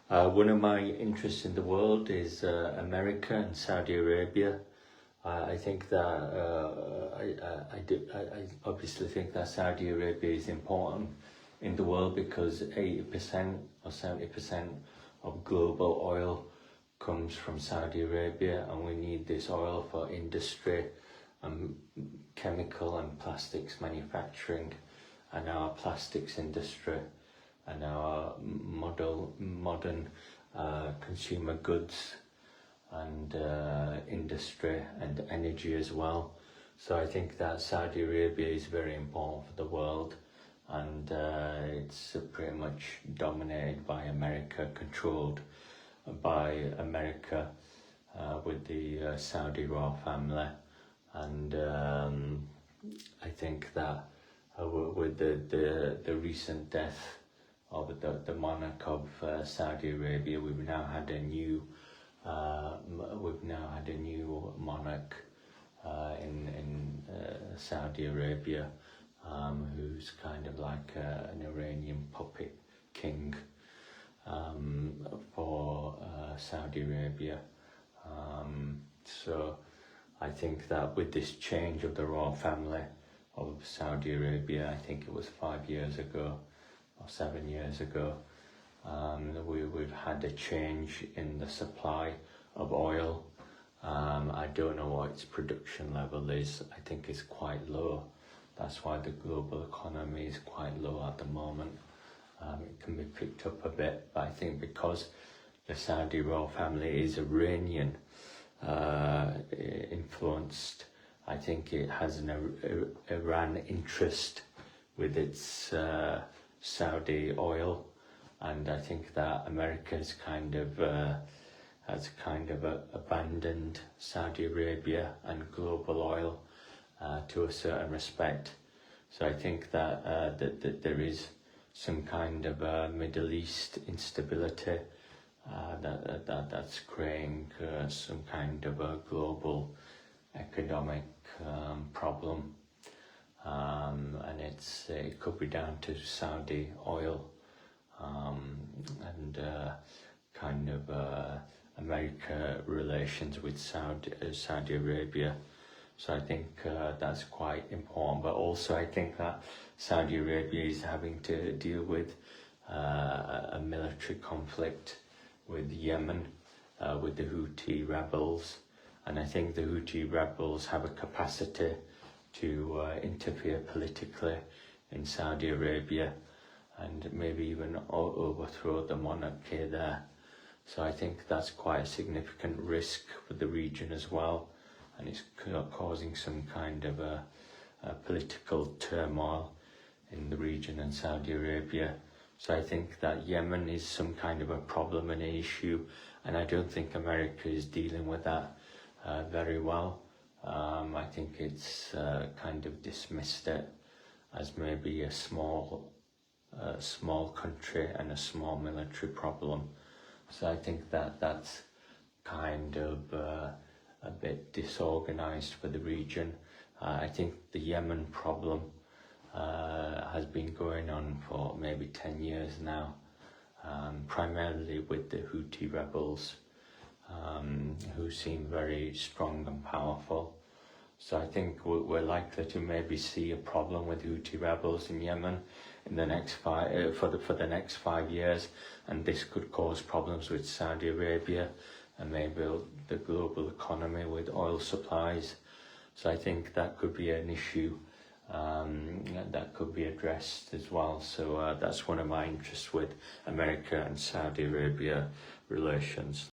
One of my interests in the world is America and Saudi Arabia. I think that I obviously think that Saudi Arabia is important in the world because 80% or 70% of global oil comes from Saudi Arabia, and we need this oil for industry and chemical and plastics manufacturing, and our plastics industry and our modern consumer goods and industry and energy as well. So I think that Saudi Arabia is very important for the world, and it's pretty much dominated by America, controlled by America with the Saudi royal family. And I think that with the recent death of the monarch of Saudi Arabia, we've now had a new monarch in Saudi Arabia, who's kind of like an Iranian puppet king for Saudi Arabia. So I think that with this change of the royal family of Saudi Arabia, I think it was 5 years ago or 7 years ago, we've had a change in the supply of oil. I don't know what its production level is. I think it's quite low. That's why the global economy is quite low at the moment. It can be picked up a bit, but I think because the Saudi royal family is Iranian influenced, I think it has an Iran interest with its Saudi oil, and I think that America has kind of abandoned Saudi Arabia and global oil to a certain respect. So I think that there is some kind of Middle East instability that's creating some kind of a global economic problem, and it could be down to Saudi oil and kind of America relations with Saudi Arabia. So I think that's quite important, but also I think that Saudi Arabia is having to deal with a military conflict with Yemen, with the Houthi rebels, and I think the Houthi rebels have a capacity to interfere politically in Saudi Arabia and maybe even overthrow the monarchy there. So I think that's quite a significant risk for the region as well, and it's causing some kind of a political turmoil in the region and Saudi Arabia. So I think that Yemen is some kind of a problem and an issue, and I don't think America is dealing with that very well. I think it's kind of dismissed it as maybe a small country and a small military problem. So I think that that's kind of a bit disorganized for the region. I think the Yemen problem has been going on for maybe 10 years now, primarily with the Houthi rebels, who seem very strong and powerful. So I think we're likely to maybe see a problem with Houthi rebels in Yemen in the next for the next 5 years, and this could cause problems with Saudi Arabia and maybe the global economy with oil supplies. So I think that could be an issue that could be addressed as well. So that's one of my interests with America and Saudi Arabia relations.